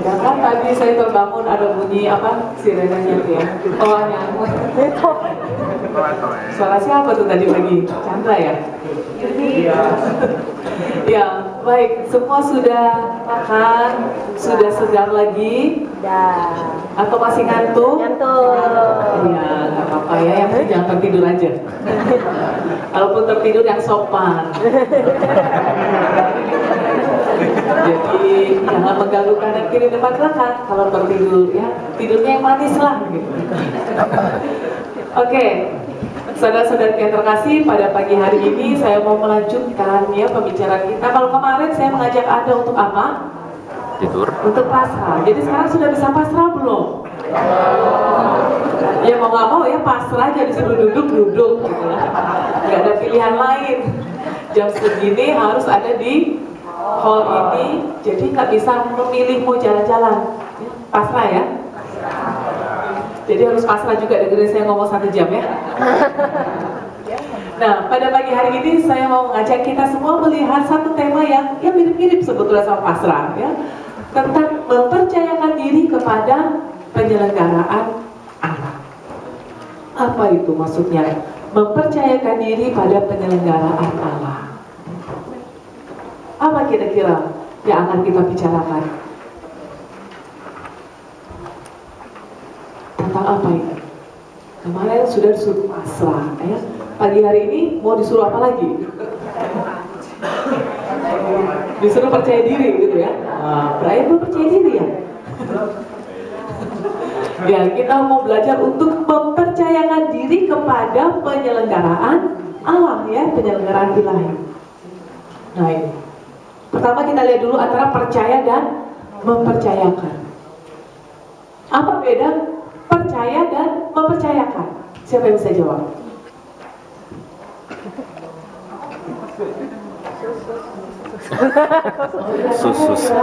Ya kan tadi saya terbangun ada bunyi apa sirenanya tuh ya. Toanya. Suara siapa tuh tadi pagi? Chandra ya? Iya. Ya, baik. Semua sudah makan, sudah segar lagi? Dah. Atau masih ngantuk? Ngantuk. Iya, nggak apa-apa ya. Yang penting jangan tertidur aja. Kalaupun tertidur yang sopan. Jadi jangan mengganggu kanan kiri depan belakang kalau tertidur ya. Tidurnya yang manis lah gitu. Oke. Saudara-saudara yang terkasih, pada pagi hari ini saya mau melanjutkan ya pembicaraan kita. Kalau kemarin saya mengajak Anda untuk apa? Tidur. Untuk pasrah. Jadi sekarang sudah bisa pasrah belum? Ya mau nggak mau ya pasrah, jadi disuruh duduk gitu lah. Nggak ada pilihan lain. Jam segini harus ada di hall ini, jadi nggak bisa memilih mau jalan-jalan. Pasrah ya. Jadi harus pasrah juga, dengerin saya ngomong 1 jam ya. Nah, pada pagi hari ini saya mau mengajak kita semua melihat satu tema yang mirip-mirip sebetulnya sama pasrah ya. Tentang mempercayakan diri kepada penyelenggaraan Allah. Apa itu maksudnya? Mempercayakan diri pada penyelenggaraan Allah. Apa kira-kira yang akan kita bicarakan? Tentang apa ini? Kemarin sudah disuruh pasrah ya. Pagi hari ini mau disuruh apa lagi? Disuruh percaya diri gitu ya. Brian mau percaya diri ya? Ya, kita mau belajar untuk mempercayakan diri kepada penyelenggaraan Allah ya, penyelenggaraan ilahi. Nah ini. Pertama kita lihat dulu antara percaya dan mempercayakan. Apa beda percaya dan mempercayakan? Siapa yang bisa jawab? Sus.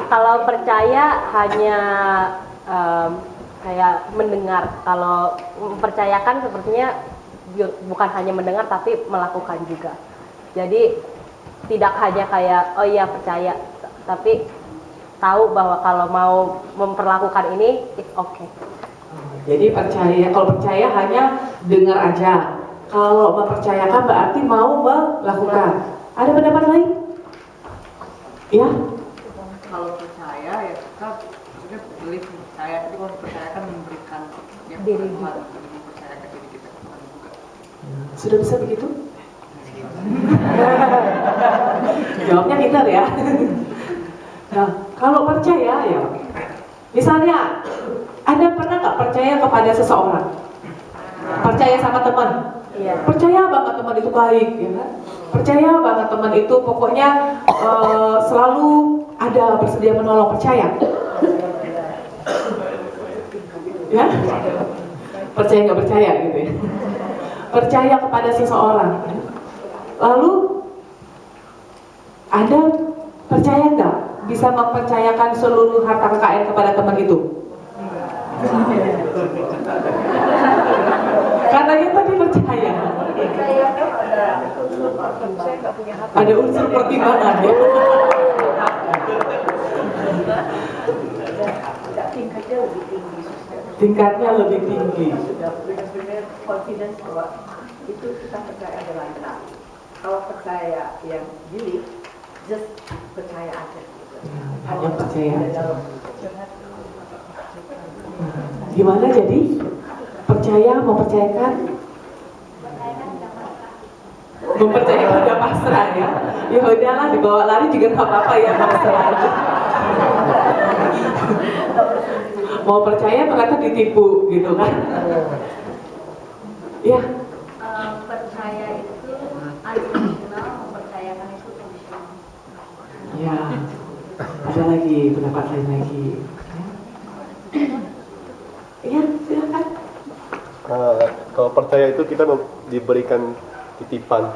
Kalau percaya hanya kayak mendengar. Kalau mempercayakan sepertinya bukan hanya mendengar tapi melakukan juga. Jadi tidak hanya kayak oh iya percaya, tapi tahu bahwa kalau mau memperlakukan ini it's okay. Jadi kalau percaya hanya dengar aja. Kalau mempercayakan berarti mau melakukan. Ada pendapat lain? Ya? Kalau percaya ya kita maksudnya belief percaya, tapi kalau percayakan memberikan yang diri Tuhan, mempercayakan diri kita ke Tuhan juga. Sudah bisa begitu? Jawabnya pintar ya. Nah, kalau percaya ya, misalnya Anda pernah nggak percaya kepada seseorang? Percaya sama teman? Iya. Percaya banget teman itu baik, ya kan? Percaya banget teman itu pokoknya selalu ada bersedia menolong, percaya? Ya? Percaya nggak percaya gitu ya? Percaya kepada seseorang. Lalu Anda percaya nggak bisa mempercayakan seluruh harta kekayaan kepada teman itu? Katanya tadi percaya. Ada unsur pertimbangan ya. Tingkatnya lebih tinggi. Sudah benar-benar confidence bahwa itu kita percaya adalah benar. Kalau percaya yang belief, just percaya aja. Hanya percaya aja. Gimana jadi? Percaya, mempercayakan? Mempercayakan udah pasrah ya. Ya udahlah, dibawa lari juga nggak apa-apa ya, pasrah aja. Mau percaya ternyata ditipu gitu kan? Ya. Percaya itu unconditional, mempercayakan itu conditional. Ya. Ada lagi pendapat lain lagi. Ya, silakan. Kalau percaya itu kita diberikan titipan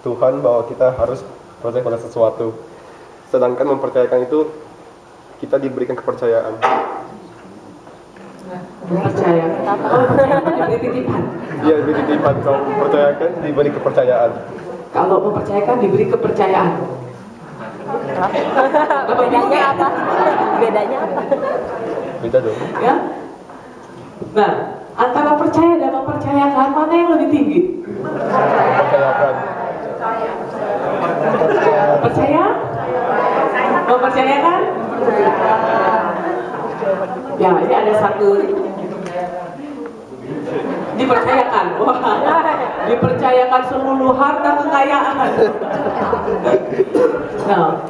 Tuhan bahwa kita harus percaya pada sesuatu. Sedangkan mempercayakan itu kita diberikan kepercayaan. Percaya. Diberi titipan. Iya, diberi titipan. Kalau mempercayakan diberi kepercayaan. Kalau mempercayakan diberi kepercayaan. Bedanya apa? Bedanya apa? Beda dong. Ya. Nah, antara percaya dan mempercayakan mana yang lebih tinggi? Percayakan. Percaya? Mempercayakan? Ya, ini ada satu dipercayakan. Wah, dipercayakan seluruh harta kekayaan. Nah,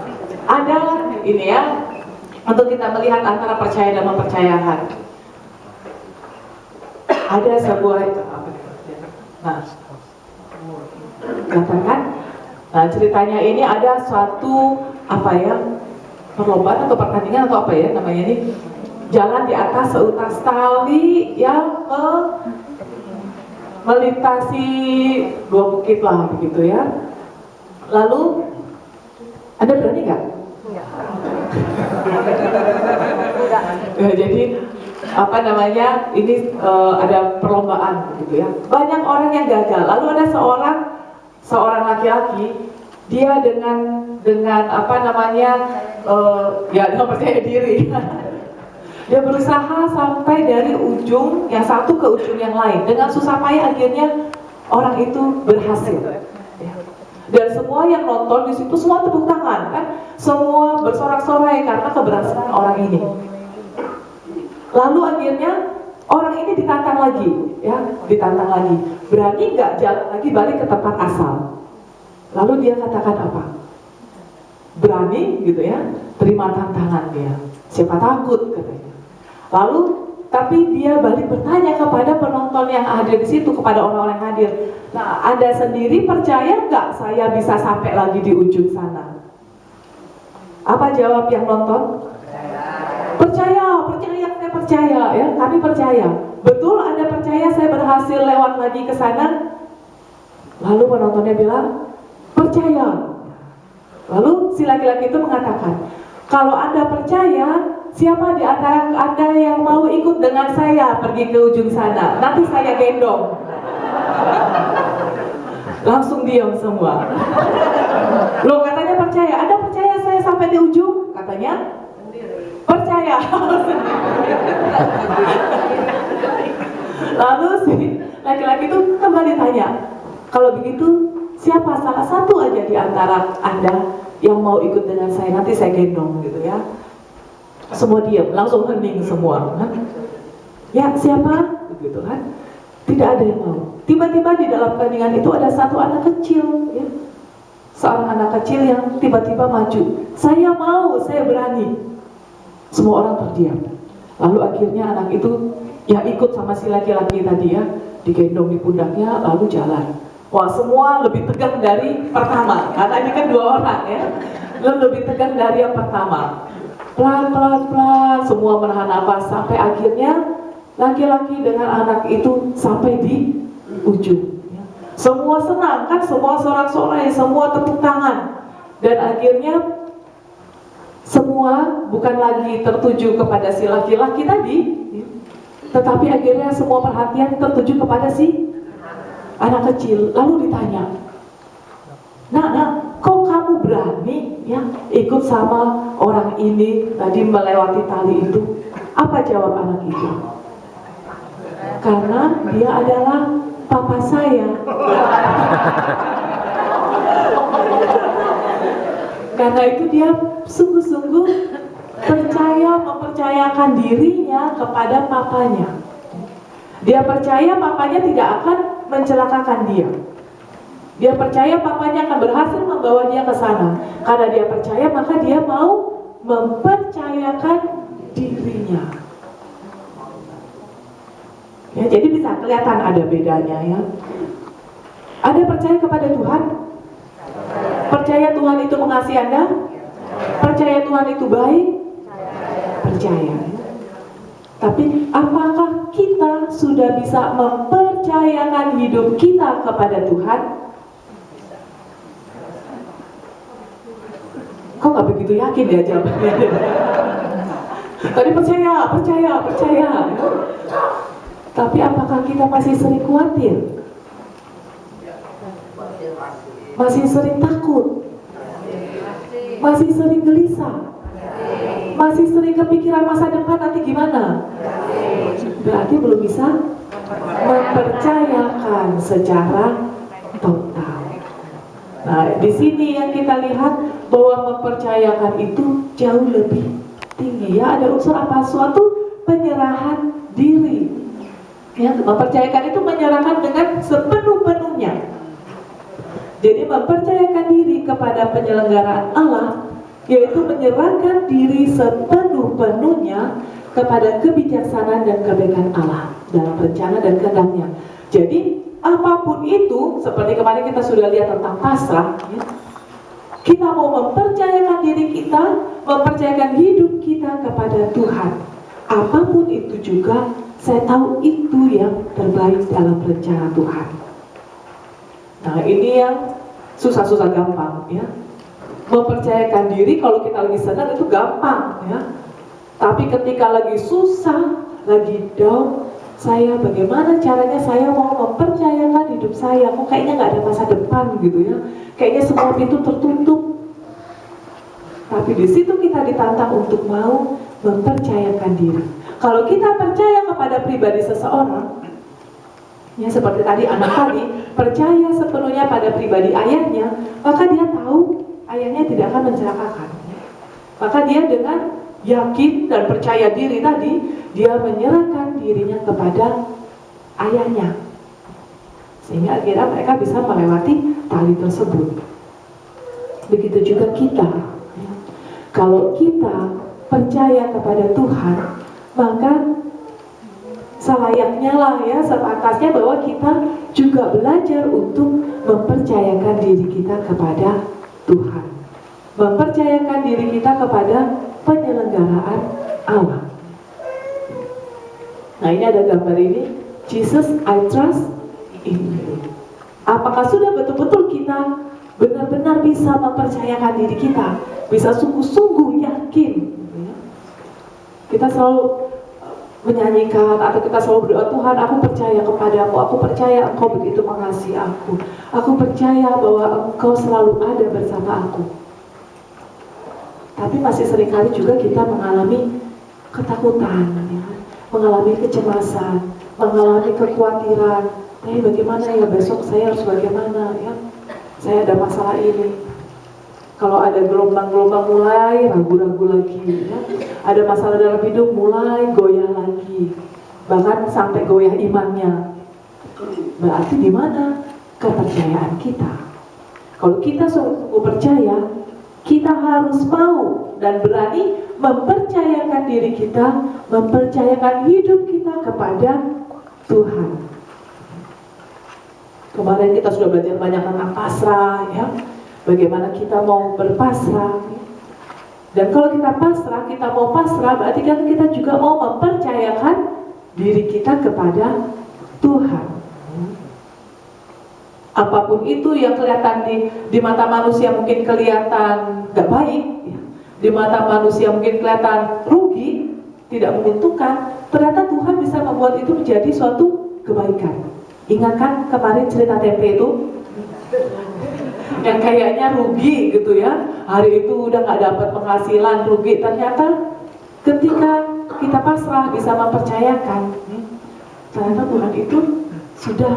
ada ini ya, untuk kita melihat antara percaya dan mempercayakan. Ada sebuah, nah, katakan, nah ceritanya ini ada suatu apa ya, perlombaan atau pertandingan atau apa ya namanya ini, jalan di atas seutas tali yang melintasi dua bukit lah begitu ya. Lalu Anda berani nggak? Ya, jadi apa namanya ini ada perlombaan gitu ya. Banyak orang yang gagal. Lalu ada seorang laki-laki, dia dengan apa namanya ya dengan percaya diri. Dia berusaha sampai dari ujung yang satu ke ujung yang lain. Dengan susah payah akhirnya orang itu berhasil. Ya. Dan semua yang nonton di situ semua tepuk tangan kan, semua bersorak-sorai karena keberhasilan orang ini. Lalu akhirnya orang ini ditantang lagi, ya, ditantang lagi. Berani nggak jalan lagi balik ke tempat asal? Lalu dia katakan apa? Berani, gitu ya, terima tantangan dia. Siapa takut katanya. Lalu, tapi dia balik bertanya kepada penonton yang hadir di situ, kepada orang-orang yang hadir. Nah, Anda sendiri percaya nggak saya bisa sampai lagi di ujung sana? Apa jawab yang nonton? Percaya, saya percaya, ya, kami percaya. Betul Anda percaya saya berhasil lewat lagi ke sana? Lalu penontonnya bilang, percaya. Lalu si laki-laki itu mengatakan, kalau Anda percaya, siapa di antara Anda yang mau ikut dengan saya pergi ke ujung sana? Nanti saya gendong. Langsung diam semua. Loh, katanya percaya. Anda percaya saya sampai di ujung? Katanya percaya. Lalu si laki-laki itu kembali tanya, kalau begitu siapa salah satu aja di antara Anda yang mau ikut dengan saya? Nanti saya gendong gitu ya. Semua diam, langsung hening semua kan? Ya, siapa? Begitu kan? Tidak ada yang mau. Tiba-tiba di dalam pertandingan itu ada satu anak kecil ya. Seorang anak kecil yang tiba-tiba maju. Saya mau, saya berani. Semua orang terdiam. Lalu akhirnya anak itu ya ikut sama si laki-laki tadi ya, digendong di pundaknya lalu jalan. Wah, semua lebih tegang dari pertama. Karena ini kan 2 orang ya. Lebih tegang dari yang pertama. Pelan-pelan semua menahan nafas sampai akhirnya laki-laki dengan anak itu sampai di ujung. Semua senang kan, semua sorak-sorai, semua tepuk tangan. Dan akhirnya semua bukan lagi tertuju kepada si laki-laki tadi, tetapi akhirnya semua perhatian tertuju kepada si anak kecil. Lalu ditanya, Nak, kok kamu berani ya ikut sama orang ini tadi melewati tali itu? Apa jawab anak itu? Karena dia adalah papa saya. Karena itu dia sungguh-sungguh mempercayakan dirinya kepada papanya. Dia percaya papanya tidak akan mencelakakan dia. Dia percaya papanya akan berhasil membawa dia ke sana. Karena dia percaya, maka dia mau mempercayakan dirinya. Ya, jadi bisa kelihatan ada bedanya ya. Ada percaya kepada Tuhan? Percaya Tuhan itu mengasihi Anda? Percaya Tuhan itu baik? Percaya. Tapi apakah kita sudah bisa mempercayakan hidup kita kepada Tuhan? Kok nggak begitu yakin ya jawabannya? Tadi percaya. Tapi apakah kita masih sering khawatir? Masih sering takut? Masih sering gelisah? Masih sering kepikiran masa depan nanti gimana? Berarti belum bisa mempercayakan secara total. Nah, di sini yang kita lihat bahwa mempercayakan itu jauh lebih tinggi. Ya, ada unsur apa? Suatu penyerahan diri. Ya, mempercayakan itu menyerahkan dengan sepenuh-penuhnya. Jadi mempercayakan diri kepada penyelenggaraan Allah, yaitu menyerahkan diri sepenuh-penuhnya kepada kebijaksanaan dan kebaikan Allah dalam rencana dan kehendaknya. Jadi apapun itu, seperti kemarin kita sudah lihat tentang pasrah, ya, kita mau mempercayakan diri kita, mempercayakan hidup kita kepada Tuhan. Apapun itu juga, saya tahu itu yang terbaik dalam rencana Tuhan. Nah, ini yang susah-susah gampang, ya. Mempercayakan diri kalau kita lagi senang itu gampang, ya. Tapi ketika lagi susah, lagi down, saya bagaimana caranya saya mau mempercayakan hidup saya? Kok kayaknya nggak ada masa depan gitu ya? Kayaknya semua pintu tertutup. Tapi di situ kita ditantang untuk mau mempercayakan diri. Kalau kita percaya kepada pribadi seseorang, ya seperti tadi anak tadi percaya sepenuhnya pada pribadi ayahnya, maka dia tahu ayahnya tidak akan mencelakakan. Maka dia dengan yakin dan percaya diri tadi, dia menyerahkan dirinya kepada ayahnya, sehingga akhirnya mereka bisa melewati tali tersebut. Begitu juga kita, ya. Kalau kita percaya kepada Tuhan, maka selayaknya lah ya, sepantasnya bahwa kita juga belajar untuk mempercayakan diri kita kepada Tuhan, mempercayakan diri kita kepada penyelenggaraan Allah. Nah, ini ada gambar ini, Jesus, I trust in you. Apakah sudah betul-betul kita benar-benar bisa mempercayakan diri kita, bisa sungguh-sungguh yakin, gitu ya? Kita selalu menyanyikan atau kita selalu berdoa, Tuhan, aku percaya kepadamu, aku percaya Engkau begitu mengasihi aku percaya bahwa Engkau selalu ada bersama aku. Tapi masih seringkali juga kita mengalami ketakutan, ya, mengalami kecemasan, mengalami kekhawatiran. Bagaimana ya besok saya harus bagaimana ya? Saya ada masalah ini. Kalau ada gelombang-gelombang mulai ragu-ragu lagi, ya. Ada masalah dalam hidup mulai goyah lagi, bahkan sampai goyah imannya. Berarti di mana kepercayaan kita? Kalau kita sungguh percaya, kita harus mau dan berani mempercayakan diri kita, mempercayakan hidup kita kepada Tuhan. Kemarin kita sudah belajar banyak tentang pasrah, ya. Bagaimana kita mau berpasrah. Dan kalau kita pasrah, kita mau pasrah, berarti kan kita juga mau mempercayakan diri kita kepada Tuhan. Apapun itu yang kelihatan di mata manusia mungkin kelihatan gak baik, ya. Di mata manusia mungkin kelihatan rugi, tidak menguntungkan, ternyata Tuhan bisa membuat itu menjadi suatu kebaikan. Ingat kan kemarin cerita tempe itu? Yang kayaknya rugi gitu ya, hari itu udah gak dapat penghasilan, rugi. Ternyata ketika kita pasrah bisa mempercayakan, ternyata Tuhan itu sudah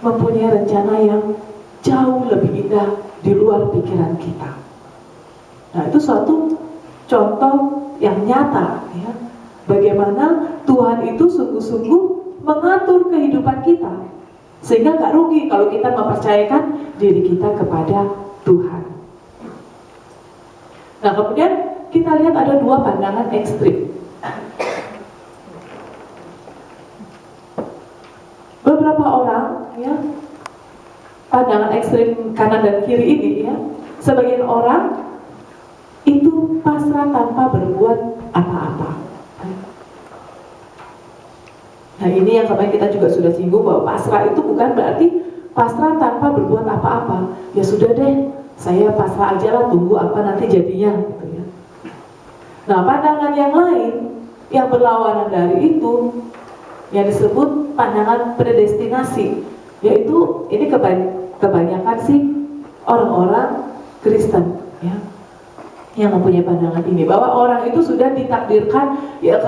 mempunyai rencana yang jauh lebih indah di luar pikiran kita. Nah, itu suatu contoh yang nyata, ya, bagaimana Tuhan itu sungguh-sungguh mengatur kehidupan kita, sehingga gak rugi kalau kita mempercayakan diri kita kepada Tuhan. Nah, kemudian kita lihat ada dua pandangan ekstrim. Beberapa orang, ya, pandangan ekstrim kanan dan kiri ini, ya, sebagian orang itu pasrah tanpa berbuat apa-apa. Nah, ini yang kemarin kita juga sudah singgung bahwa pasrah itu bukan berarti pasrah tanpa berbuat apa-apa. Ya sudah deh, saya pasrah aja lah, tunggu apa nanti jadinya, gitu ya. Nah, pandangan yang lain yang berlawanan dari itu yang disebut pandangan predestinasi, yaitu ini kebanyakan sih orang-orang Kristen, ya. yang mempunyai pandangan ini, bahwa orang itu sudah ditakdirkan ya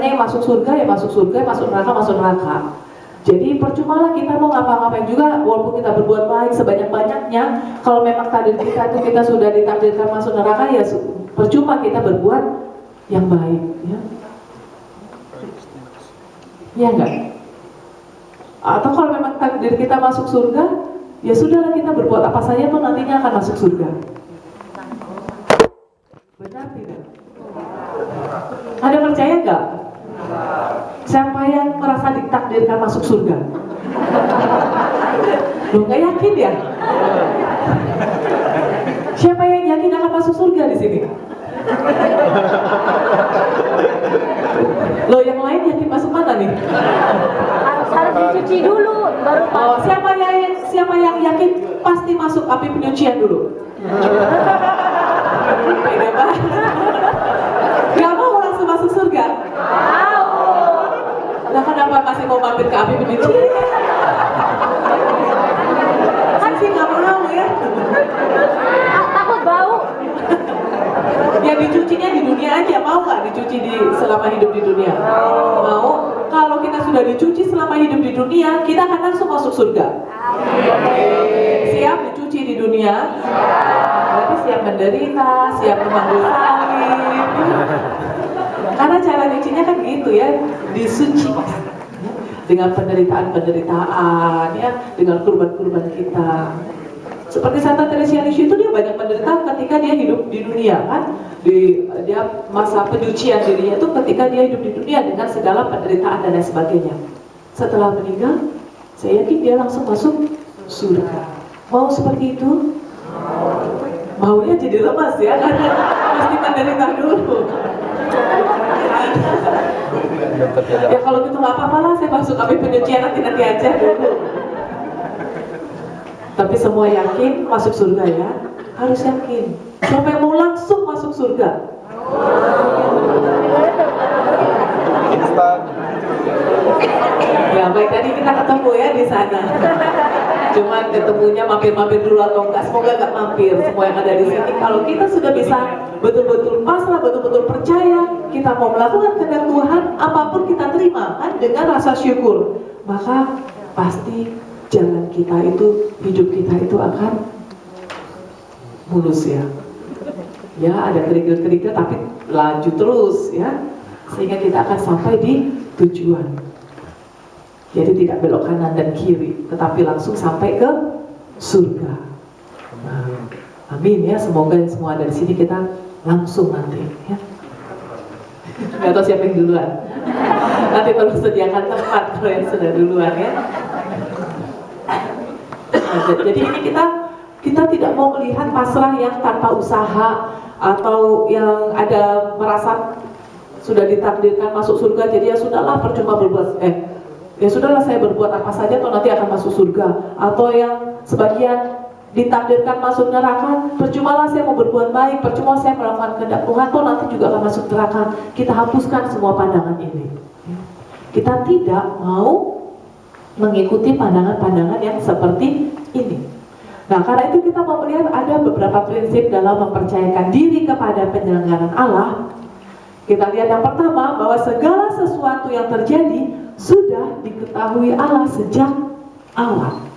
yang masuk surga ya masuk surga, masuk neraka. Jadi percumalah kita mau ngapa-ngapain juga, walaupun kita berbuat baik sebanyak-banyaknya, kalau memang takdir kita itu kita sudah ditakdirkan masuk neraka, ya percuma kita berbuat yang baik, ya. Ya enggak? Atau kalau memang takdir kita masuk surga, ya sudahlah kita berbuat apa saja tuh nantinya akan masuk surga. Benar tidak? Ada percaya nggak? Siapa yang merasa ditakdirkan masuk surga? Loh, nggak yakin ya? Siapa yang yakin akan masuk surga di sini? Loh, yang lain yakin masuk mana nih? Harus dicuci dulu baru Oh, siapa yang yakin pasti masuk api penyucian dulu? Pede banget. Gak mau langsung masuk surga? Nah, kenapa masih mau mampir ke api penyucian? Kan sih gak mau ya. takut bau. Ya dicucinya di dunia aja, mau nggak dicuci selama hidup di dunia? Mau. Kalau kita sudah dicuci selama hidup di dunia, kita akan langsung masuk surga. Siap dicuci di dunia? Berarti siap menderita, siap memanggul salib. Karena cara nyucinya kan gitu ya, disuci dengan penderitaan-penderitaan, ya, dengan kurban-kurban kita. Seperti Santa Teresa Lisieux itu dia banyak menderita ketika dia hidup di dunia, kan? Dia masa penyucian dirinya itu ketika dia hidup di dunia dengan segala penderitaan dan lain sebagainya. Setelah meninggal, saya yakin dia langsung masuk surga. Mau seperti itu? Maunya jadi lemas ya, karena mesti menderita dulu. Ya kalau gitu nggak apa-apa lah, saya masuk api penyucian nanti aja dulu. Tapi semua yakin masuk surga ya, harus yakin. Siapa yang mau langsung masuk surga? Ya baik, tadi kita ketemu ya di sana. Cuman ketemunya mampir-mampir dulu atau enggak, semoga enggak mampir. Semua yang ada di sini, kalau kita sudah bisa betul-betul pasrah, betul-betul percaya, kita mau melakukan kehendak Tuhan, apapun kita terima kan dengan rasa syukur, maka pasti jalan kita itu, hidup kita itu akan mulus ya. Ya ada kerikil-kerikil tapi lanjut terus ya, sehingga kita akan sampai di tujuan. Jadi tidak belok kanan dan kiri, tetapi langsung sampai ke surga. Nah, amin ya, semoga semua dari sini kita langsung nanti ya. Gak tahu siapa yang duluan. Nanti tolong sediakan tempat kalau yang sudah duluan ya. Nah, jadi ini kita tidak mau melihat pasrah yang tanpa usaha, atau yang ada merasa sudah ditakdirkan masuk surga, jadi ya sudahlah percuma berbuat ya sudahlah saya berbuat apa saja atau nanti akan masuk surga, atau yang sebagian ditakdirkan masuk neraka, percumalah saya mau berbuat baik, percuma saya melakukan kehendak Tuhan, toh nanti juga akan masuk neraka. Kita hapuskan semua pandangan ini. Kita tidak mau mengikuti pandangan-pandangan yang seperti ini. Nah, karena itu kita mau melihat ada beberapa prinsip dalam mempercayakan diri kepada penyelenggaraan Allah. Kita lihat yang pertama, bahwa segala sesuatu yang terjadi sudah diketahui Allah sejak awal.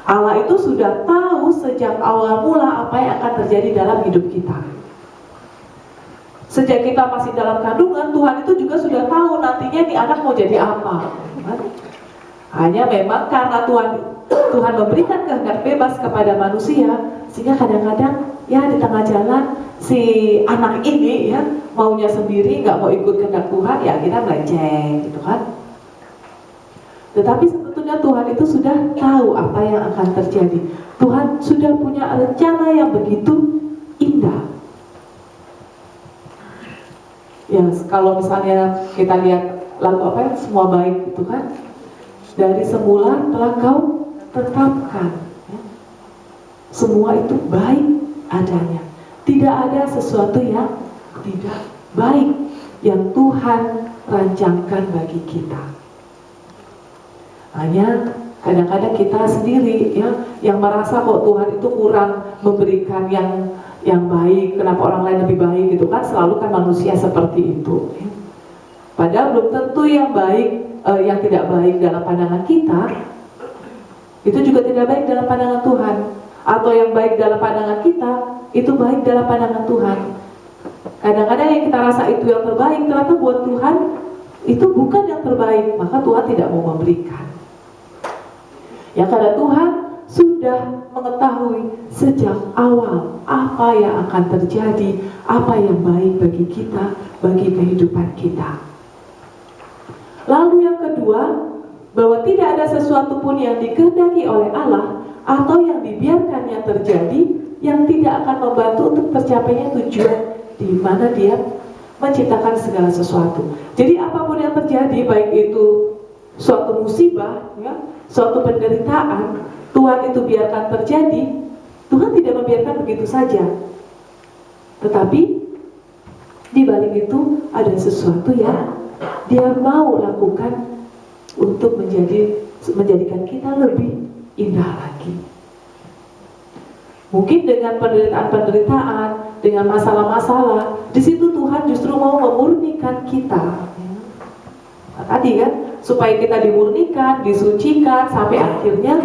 Allah itu sudah tahu sejak awal mula apa yang akan terjadi dalam hidup kita. Sejak kita masih dalam kandungan, Tuhan itu juga sudah tahu nantinya nih anak mau jadi apa. Hanya memang karena Tuhan memberikan kehendak bebas kepada manusia, sehingga kadang-kadang ya di tengah jalan si anak ini ya maunya sendiri, nggak mau ikut kehendak Tuhan, ya kita melenceng gitu kan. Tetapi sebetulnya Tuhan itu sudah tahu apa yang akan terjadi. Tuhan sudah punya rencana yang begitu indah. Ya kalau misalnya kita lihat lagu apa ya, semua baik itu kan, dari semula telah Kau tetapkan ya. Semua itu baik adanya. Tidak ada sesuatu yang tidak baik yang Tuhan rancangkan bagi kita. Hanya kadang-kadang kita sendiri ya yang merasa kok Tuhan itu kurang memberikan yang yang baik, kenapa orang lain lebih baik gitu kan, selalu kan manusia seperti itu. Padahal belum tentu yang baik, yang tidak baik dalam pandangan kita itu juga tidak baik dalam pandangan Tuhan, atau yang baik dalam pandangan kita itu baik dalam pandangan Tuhan. Kadang-kadang yang kita rasa itu yang terbaik, ternyata buat Tuhan itu bukan yang terbaik, maka Tuhan tidak mau memberikan. Ya, karena Tuhan sudah mengetahui sejak awal apa yang akan terjadi, apa yang baik bagi kita, bagi kehidupan kita. Lalu yang kedua, bahwa tidak ada sesuatu pun yang dikehendaki oleh Allah atau yang dibiarkannya terjadi yang tidak akan membantu untuk tercapainya tujuan di mana Dia menciptakan segala sesuatu. Jadi apapun yang terjadi, baik itu suatu musibah, ya, suatu penderitaan, Tuhan itu biarkan terjadi, Tuhan tidak membiarkan begitu saja. Tetapi di balik itu ada sesuatu yang Dia mau lakukan untuk menjadikan kita lebih indah lagi. Mungkin dengan penderitaan-penderitaan, dengan masalah-masalah, di situ Tuhan justru mau memurnikan kita. Nah, tadi kan, supaya kita dimurnikan, disucikan, sampai akhirnya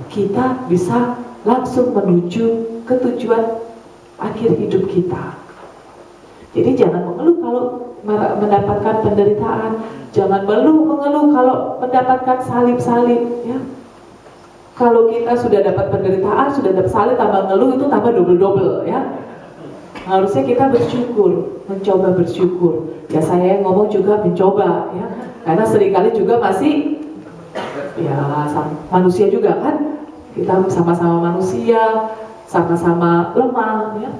kita bisa langsung menuju ke tujuan akhir hidup kita. Jadi jangan mengeluh kalau mendapatkan penderitaan, jangan mengeluh kalau mendapatkan salib-salib, ya. Kalau kita sudah dapat penderitaan, sudah dapat salib, tambah ngeluh itu tambah double-double, ya. Harusnya kita bersyukur, mencoba bersyukur. Ya, saya ngomong juga mencoba, ya. Karena seringkali juga masih, ya, manusia juga kan. Kita sama-sama manusia, sama-sama lemah, ya.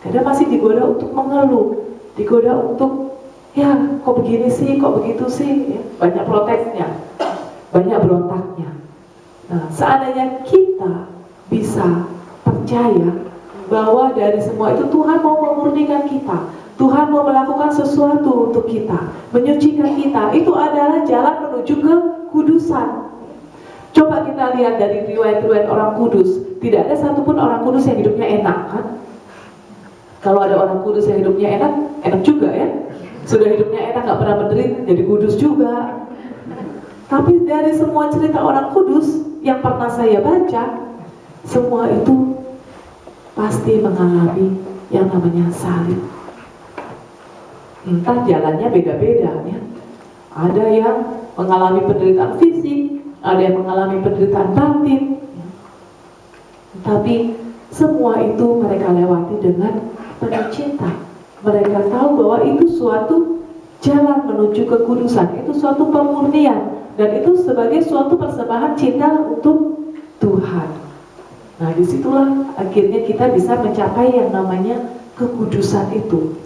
Kadang masih digoda untuk mengeluh, digoda untuk, ya, kok begini sih, kok begitu sih, ya. Banyak protesnya, banyak berontaknya. Nah, seandainya kita bisa percaya bahwa dari semua itu Tuhan mau memurnikan kita, Tuhan mau melakukan sesuatu untuk kita, menyucikan kita, itu adalah jalan menuju ke kudusan. Coba kita lihat dari riwayat-riwayat orang kudus, tidak ada satupun orang kudus yang hidupnya enak, kan? Kalau ada orang kudus yang hidupnya enak, enak juga, ya. Sudah hidupnya enak, gak pernah menderita, jadi kudus juga. Tapi dari semua cerita orang kudus yang pernah saya baca, semua itu pasti mengalami yang namanya salib. Entah jalannya beda-beda, ya. Ada yang mengalami penderitaan fisik, ada yang mengalami penderitaan batin, tapi semua itu mereka lewati dengan penuh cinta. Mereka tahu bahwa itu suatu jalan menuju kekudusan, itu suatu pemurnian, dan itu sebagai suatu persembahan cinta untuk Tuhan. Nah, disitulah akhirnya kita bisa mencapai yang namanya kekudusan itu.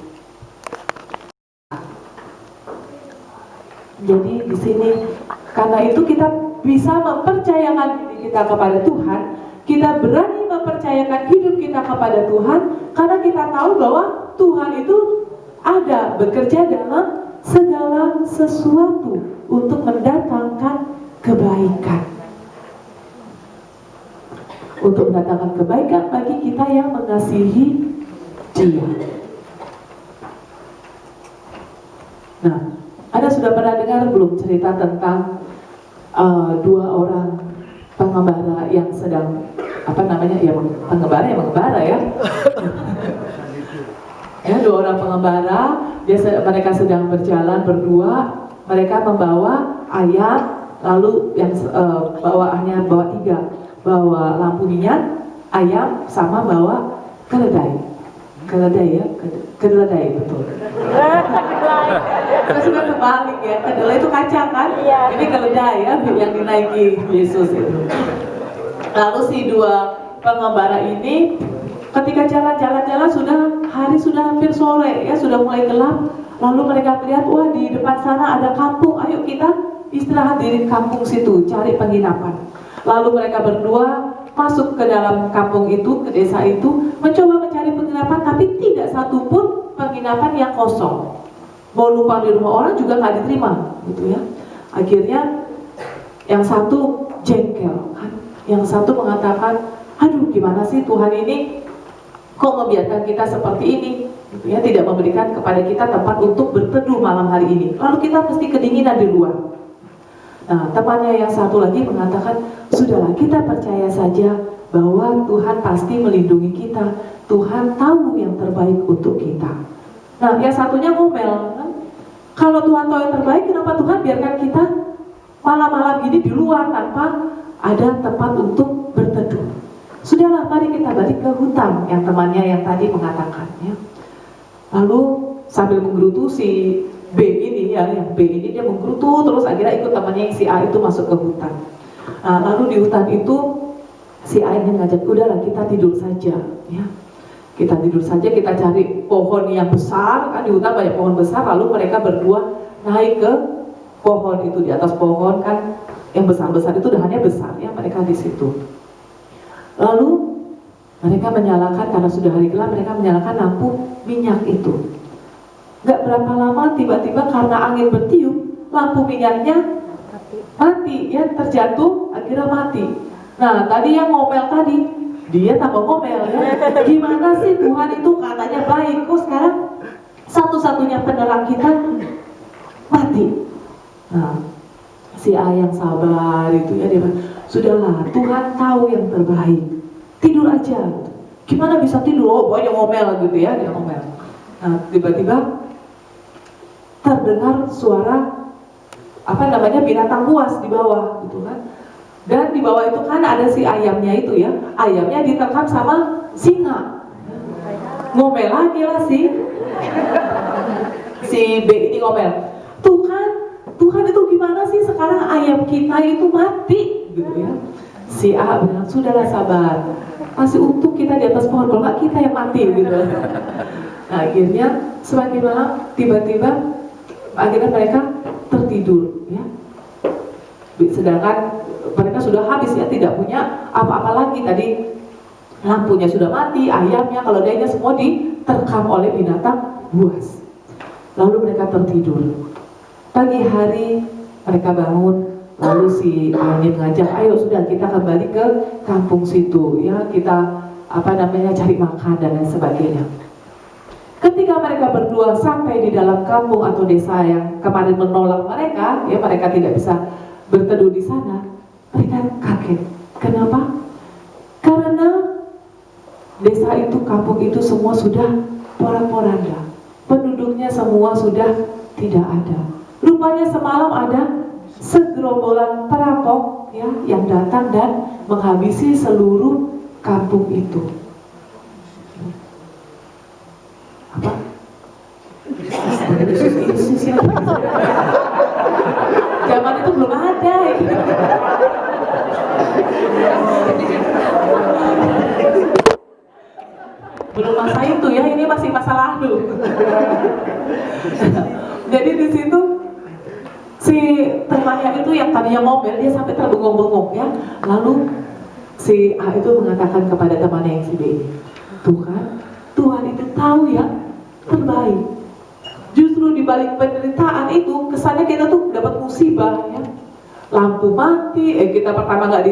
Jadi di sini, karena itu kita bisa mempercayakan diri kita kepada Tuhan, kita berani mempercayakan hidup kita kepada Tuhan, karena kita tahu bahwa Tuhan itu ada bekerja dalam segala sesuatu untuk mendatangkan kebaikan. Untuk mendatangkan kebaikan bagi kita yang mengasihi Dia. Nah, Anda sudah pernah dengar belum cerita tentang dua orang pengembara yang sedang pengembara ya. Ya, dua orang pengembara, mereka sedang berjalan berdua, mereka membawa ayam, lalu yang bawaannya bawa tiga, bawa lampu minyak, ayam, sama bawa keledai. Keledai betul. Kita sudah kebalik ya, kedelai itu kacang kan? Iya. Ini keledai ya, yang dinaiki Yesus itu. Lalu si dua pengembara ini ketika jalan-jalan hari sudah hampir sore ya, sudah mulai gelap. Lalu mereka melihat, wah di depan sana ada kampung, ayo kita istirahat di kampung situ, cari penginapan. Lalu mereka berdua masuk ke dalam kampung itu, ke desa itu, mencoba mencari penginapan, tapi tidak satu pun penginapan yang kosong. Mau numpang di rumah orang juga nggak diterima, gitu ya. Akhirnya yang satu jengkel, kan? Yang satu mengatakan, aduh gimana sih Tuhan ini kok membiarkan kita seperti ini, gitu ya, tidak memberikan kepada kita tempat untuk berteduh malam hari ini. Lalu kita mesti kedinginan di luar. Nah, temannya yang satu lagi mengatakan, sudahlah kita percaya saja bahwa Tuhan pasti melindungi kita, Tuhan tahu yang terbaik untuk kita. Nah, yang satunya ngomel, kan? Kalau Tuhan tahu yang terbaik, kenapa Tuhan biarkan kita malam-malam ini di luar tanpa ada tempat untuk berteduh? Sudahlah, mari kita balik ke hutan, yang temannya yang tadi mengatakan, ya. Lalu sambil menggerutu si B ini, ya, yang B ini dia menggerutu terus, akhirnya ikut temannya yang si A itu masuk ke hutan. Nah, lalu di hutan itu si A ini ngajak, udahlah kita tidur saja, ya. Kita tidur saja, kita cari pohon yang besar, kan di hutan banyak pohon besar, lalu mereka berdua naik ke pohon itu. Di atas pohon kan yang besar-besar itu dahannya besar, ya, mereka di situ. Lalu mereka menyalakan, karena sudah hari gelap, mereka menyalakan lampu minyak itu. Gak berapa lama tiba-tiba karena angin bertiup, lampu minyaknya mati, ya, terjatuh, akhirnya mati. Nah, tadi yang ngomel tadi, dia tambah ngomel, ya. Gimana sih Tuhan itu katanya baik, kok sekarang satu-satunya penerang kita mati. Nah, si A yang sabar itu, ya, dia bilang, sudahlah, Tuhan tahu yang terbaik, tidur aja. Gimana bisa tidur? Oh, pokoknya ngomel gitu, ya, dia ngomel. Nah, tiba-tiba terdengar suara binatang buas di bawah, gitu kan. Dan di bawah itu kan ada si ayamnya itu, ya, ayamnya diterkam sama singa. Ngomel lagi lah si B ini ngomel, Tuhan itu gimana sih sekarang ayam kita itu mati, gitu, ya. Si A bilang, sudahlah sabar, masih untung kita di atas pohon, kalau nggak kita yang mati, gitu. Nah, akhirnya semakin malam tiba-tiba akhirnya mereka tertidur, ya. Sedangkan mereka sudah habis, ya, tidak punya apa-apa lagi. Tadi lampunya sudah mati, ayamnya, keledainya semua diterkam oleh binatang buas. Lalu mereka tertidur. Pagi hari mereka bangun, lalu si Ani mengajak, ayo sudah kita kembali ke kampung situ, ya, kita cari makan dan lain sebagainya. Ketika mereka berdua sampai di dalam kampung atau desa yang kemarin menolak mereka, ya, mereka tidak bisa berteduh di sana, mereka kaget. Kenapa? Karena desa itu, kampung itu semua sudah porak-poranda, penduduknya semua sudah tidak ada. Rupanya semalam ada segerombolan perampok, ya, yang datang dan menghabisi seluruh kampung itu. Apa? Zaman itu belum ada, ya. Belum masa itu, ya, ini masih masa lalu. Jadi di situ si temannya itu yang tadinya ngomel, dia sampai terbengong-bengong, ya. Lalu si A itu mengatakan kepada temannya yang si B ini, Tuhan itu tahu yang terbaik. Justru di balik penderitaan itu kesannya kita tuh dapat musibah, ya. Lampu mati, kita pertama nggak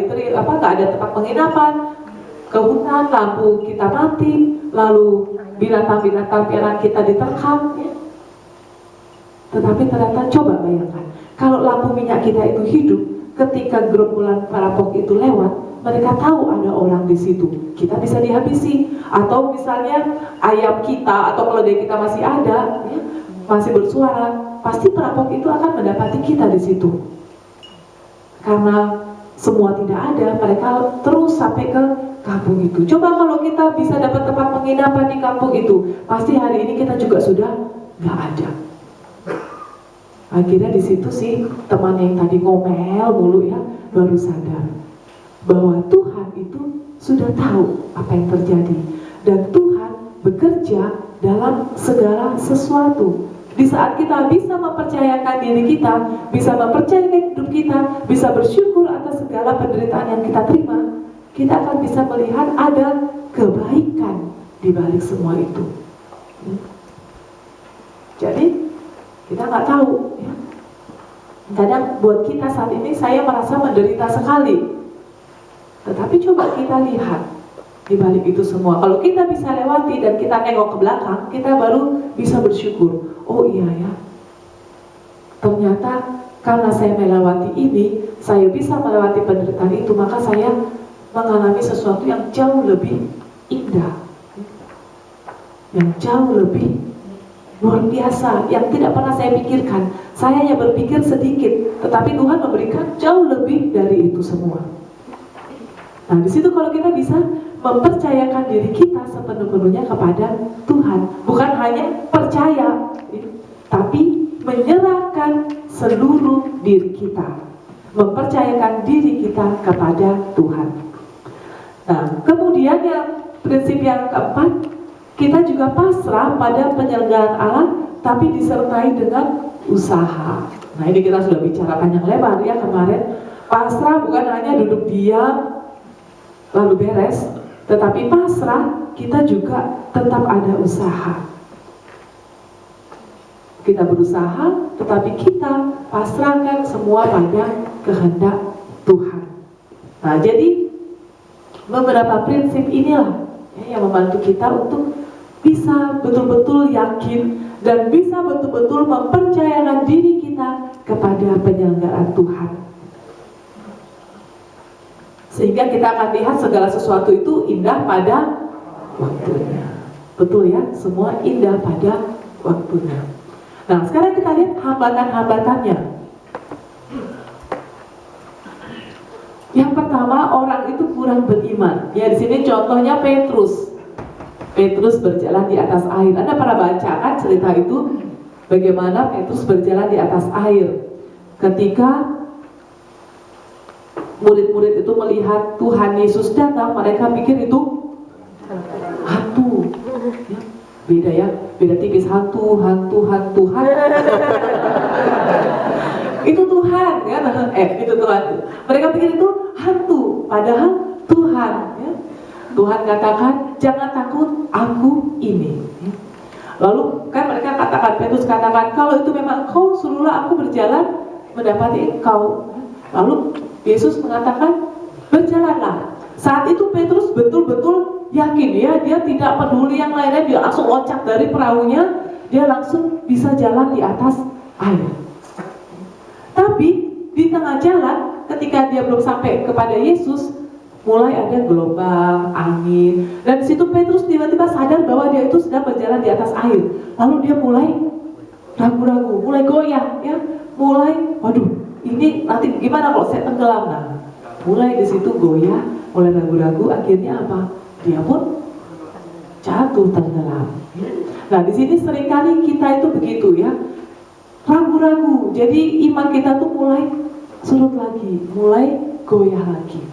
ada tempat penginapan, ke hutan, lampu kita mati, lalu binatang-binatang piaraan kita diterkam, ya. Tetapi ternyata coba bayangkan, kalau lampu minyak kita itu hidup, ketika gerombolan perampok itu lewat, mereka tahu ada orang di situ, kita bisa dihabisi. Atau misalnya ayam kita atau keledai kita masih ada, ya, masih bersuara, pasti perampok itu akan mendapati kita di situ. Karena semua tidak ada, mereka terus sampai ke kampung itu. Coba kalau kita bisa dapat tempat penginapan di kampung itu, pasti hari ini kita juga sudah nggak ada. Akhirnya di situ sih teman yang tadi ngomel mulu, ya, baru sadar bahwa Tuhan itu sudah tahu apa yang terjadi dan Tuhan bekerja dalam segala sesuatu. Di saat kita bisa mempercayakan diri kita, bisa mempercayakan hidup kita, bisa bersyukur atas segala penderitaan yang kita terima, kita akan bisa melihat ada kebaikan di balik semua itu. Jadi kita nggak tahu, ya. Kadang buat kita saat ini saya merasa menderita sekali. Tetapi coba kita lihat, di balik itu semua. Kalau kita bisa lewati dan kita nengok ke belakang, kita baru bisa bersyukur. Oh iya ya, ternyata karena saya melewati ini, saya bisa melewati penderitaan itu, maka saya mengalami sesuatu yang jauh lebih indah, yang jauh lebih luar biasa, yang tidak pernah saya pikirkan. Saya hanya berpikir sedikit, tetapi Tuhan memberikan jauh lebih dari itu semua. Nah, di situ kalau kita bisa mempercayakan diri kita sepenuh-penuhnya kepada Tuhan, bukan hanya percaya, tapi menyerahkan seluruh diri kita, mempercayakan diri kita kepada Tuhan. Nah, kemudian prinsip yang keempat, kita juga pasrah pada penyelenggaraan Allah, tapi disertai dengan usaha. Nah, ini kita sudah bicara panjang lebar ya kemarin. Pasrah bukan hanya duduk diam lalu beres, tetapi pasrah kita juga tetap ada usaha. Kita berusaha, tetapi kita pasrahkan semua pada kehendak Tuhan. Nah, jadi beberapa prinsip inilah yang membantu kita untuk bisa betul-betul yakin dan bisa betul-betul mempercayakan diri kita kepada penyelenggaraan Tuhan. Sehingga kita akan lihat segala sesuatu itu indah pada waktunya. Betul ya, semua indah pada waktunya. Nah, sekarang kita lihat hambatan-hambatannya. Yang pertama, orang itu kurang beriman. Ya, di sini contohnya Petrus. Petrus berjalan di atas air. Anda pernah baca kan cerita itu? Bagaimana Petrus berjalan di atas air ketika murid-murid itu melihat Tuhan Yesus datang, mereka pikir itu hantu. Ya, beda ya, beda tipis, hantu. Itu Tuhan ya, itu Tuhan. Mereka pikir itu hantu, padahal Tuhan. Ya. Tuhan katakan, jangan takut, aku ini. Ya. Lalu kan mereka katakan, Petrus katakan, kalau itu memang kau, suruhlah aku berjalan mendapati engkau. Lalu Yesus mengatakan, berjalanlah. Saat itu Petrus betul-betul yakin ya, dia tidak peduli yang lainnya, dia langsung loncat dari perahunya, dia langsung bisa jalan di atas air. Tapi di tengah jalan, ketika dia belum sampai kepada Yesus, mulai ada gelombang, angin, dan di situ Petrus tiba-tiba sadar bahwa dia itu sedang berjalan di atas air. Lalu dia mulai ragu-ragu, mulai goyah, ya, mulai, waduh, ini nanti gimana kalau saya tenggelam? Nah, mulai di situ goyah, mulai ragu-ragu, akhirnya apa? Dia pun jatuh tenggelam. Nah, di sini seringkali kita itu begitu ya, ragu-ragu. Jadi iman kita tuh mulai surut lagi, mulai goyah lagi.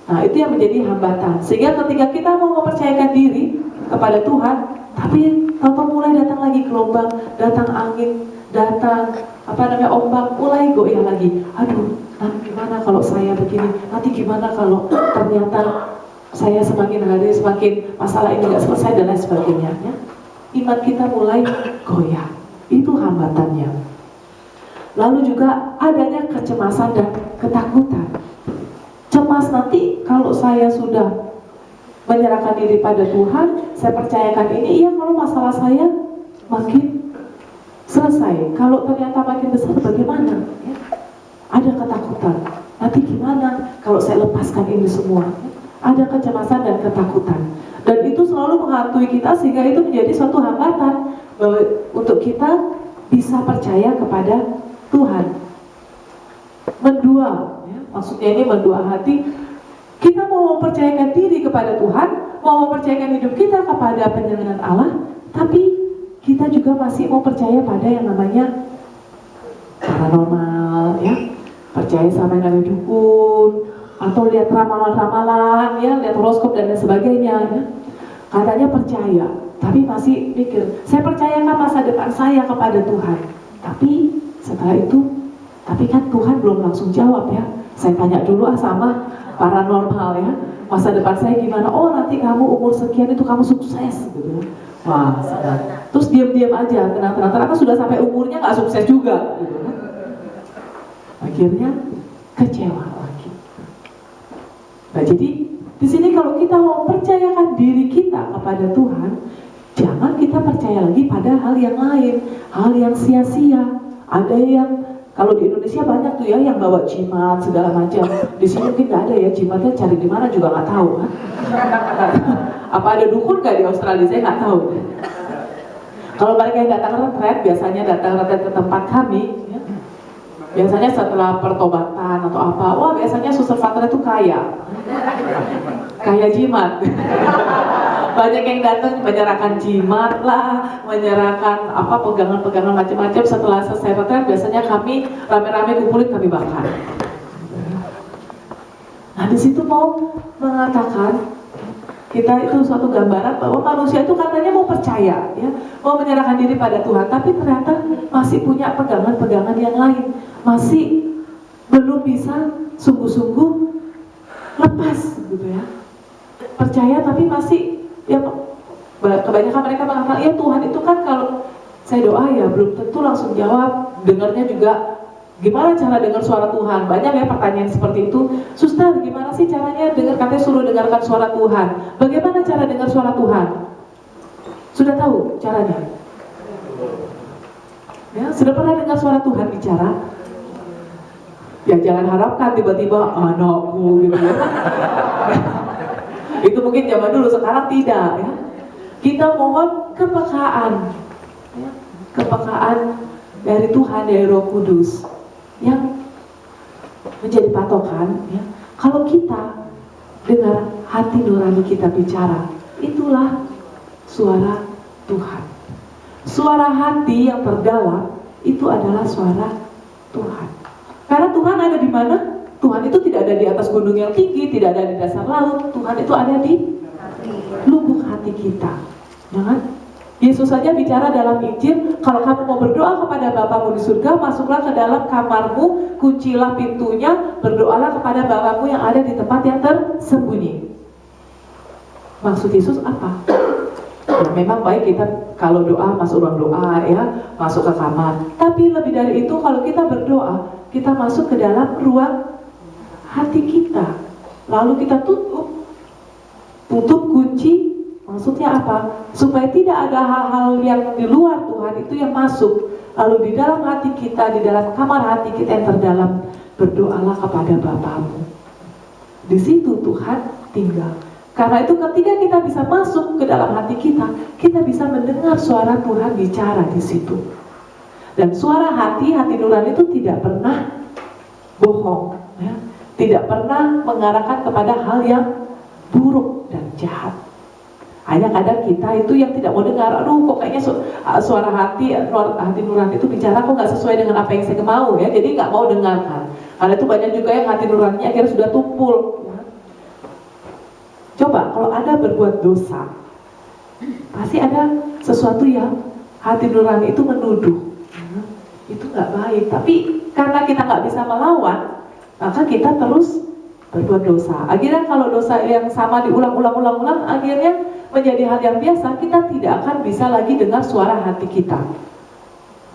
Nah, itu yang menjadi hambatan. Sehingga ketika kita mau mempercayakan diri kepada Tuhan, tapi tahu mulai datang lagi gelombang, datang angin, datang ombak, mulai goyah lagi. Aduh, nanti gimana kalau saya begini? Nanti gimana kalau ternyata saya semakin hari semakin masalah ini nggak selesai dan lain sebagainya. Ya? Iman kita mulai goyah. Itu hambatannya. Lalu juga adanya kecemasan dan ketakutan. Cemas nanti kalau saya sudah menyerahkan diri pada Tuhan, saya percayakan ini, iya kalau masalah saya makin selesai. Kalau ternyata makin besar bagaimana? Ya? Ada ketakutan. Nanti gimana kalau saya lepaskan ini semua? Ya? Ada kecemasan dan ketakutan. Dan itu selalu menghantui kita sehingga itu menjadi suatu hambatan untuk kita bisa percaya kepada Tuhan. Mendua, ya, maksudnya ini mendua hati. Kita mau mempercayakan diri kepada Tuhan, mau mempercayakan hidup kita kepada penyelenggaraan Allah, tapi kita juga masih mau percaya pada yang namanya paranormal, ya, percaya sama yang namanya dukun, atau lihat ramalan-ramalan, ya, lihat horoskop dan lain sebagainya. Ya. Katanya percaya, tapi masih mikir, saya percayakan masa depan saya kepada Tuhan. Tapi setelah itu, tapi kan Tuhan belum langsung jawab ya. Saya tanya dulu sama paranormal ya, masa depan saya gimana? Oh nanti kamu umur sekian itu kamu sukses gitu. Wah, sedang. Terus diam-diam aja, tenang-tenang, ternyata sudah sampai umurnya nggak sukses juga. Gitu. Akhirnya kecewa lagi. Nah jadi Di sini kalau kita mau percayakan diri kita kepada Tuhan, jangan kita percaya lagi pada hal yang lain, hal yang sia-sia. Ada yang, kalau di Indonesia banyak tuh ya yang bawa jimat segala macam. Di sini mungkin nggak ada ya, jimatnya cari di mana juga nggak tahu kan? Apa ada dukun nggak di Australia? Saya nggak tahu. Kalau mereka yang datang retret, biasanya datang retret ke tempat kami, ya, biasanya setelah pertobatan atau apa, wah biasanya suster Fatra itu kaya jimat. Banyak yang datang menyerahkan jimat lah, menyerahkan apa pegangan-pegangan macam-macam. Setelah selesai retret, biasanya kami rame-rame kumpulin, kami bakar. Nah di situ mau mengatakan kita itu suatu gambaran bahwa manusia itu katanya mau percaya, ya, mau menyerahkan diri pada Tuhan, tapi ternyata masih punya pegangan-pegangan yang lain, masih belum bisa sungguh-sungguh lepas, gitu ya. Percaya tapi masih, ya, kebanyakan mereka mengatakan, ya Tuhan itu kan kalau saya doa ya belum tentu langsung jawab, dengarnya juga. Gimana cara dengar suara Tuhan? Banyak ya pertanyaan seperti itu. Suster, gimana sih caranya dengar? Katanya suruh dengarkan suara Tuhan. Bagaimana cara dengar suara Tuhan? Sudah tahu caranya? Ya, sudah pernah dengar suara Tuhan bicara? Ya jangan harapkan tiba-tiba anakku gitu ya. Itu mungkin zaman dulu, sekarang tidak ya. Kita mohon kepekaan, ya, kepekaan dari Tuhan, dari Roh Kudus yang menjadi patokan, ya. Kalau kita dengar hati nurani kita bicara, itulah suara Tuhan. Suara hati yang terdalam itu adalah suara Tuhan. Karena Tuhan ada di mana? Tuhan itu tidak ada di atas gunung yang tinggi, tidak ada di dasar laut. Tuhan itu ada di lubuk hati kita. Jangan. Yesus saja bicara dalam Injil, kalau kamu mau berdoa kepada Bapamu di surga, masuklah ke dalam kamarmu, kuncilah pintunya, berdoalah kepada Bapamu yang ada di tempat yang tersembunyi. Maksud Yesus apa? Ya, memang baik kita kalau doa masuk ruang doa, ya, masuk ke kamar. Tapi lebih dari itu, kalau kita berdoa, kita masuk ke dalam ruang hati kita. Lalu kita tutup kunci. Maksudnya apa? Supaya tidak ada hal-hal yang di luar Tuhan itu yang masuk. Lalu di dalam hati kita, di dalam kamar hati kita yang terdalam, berdoalah kepada Bapamu. Di situ Tuhan tinggal. Karena itu ketika kita bisa masuk ke dalam hati kita bisa mendengar suara Tuhan bicara di situ. Dan suara hati nurani itu tidak pernah bohong, ya. Tidak pernah mengarahkan kepada hal yang buruk dan jahat. Hanya kadang kita itu yang tidak mau dengar, aduh kok kayaknya suara hati nurani itu bicara kok nggak sesuai dengan apa yang saya mau, ya, jadi nggak mau dengarkan. Karena itu banyak juga yang hati nuraninya akhirnya sudah tumpul. Ya. Coba kalau Anda berbuat dosa, pasti ada sesuatu yang hati nurani itu menuduh, ya, itu nggak baik. Tapi karena kita nggak bisa melawan, maka kita terus berbuat dosa. Akhirnya kalau dosa yang sama diulang-ulang, akhirnya menjadi hal yang biasa, kita tidak akan bisa lagi dengar suara hati kita.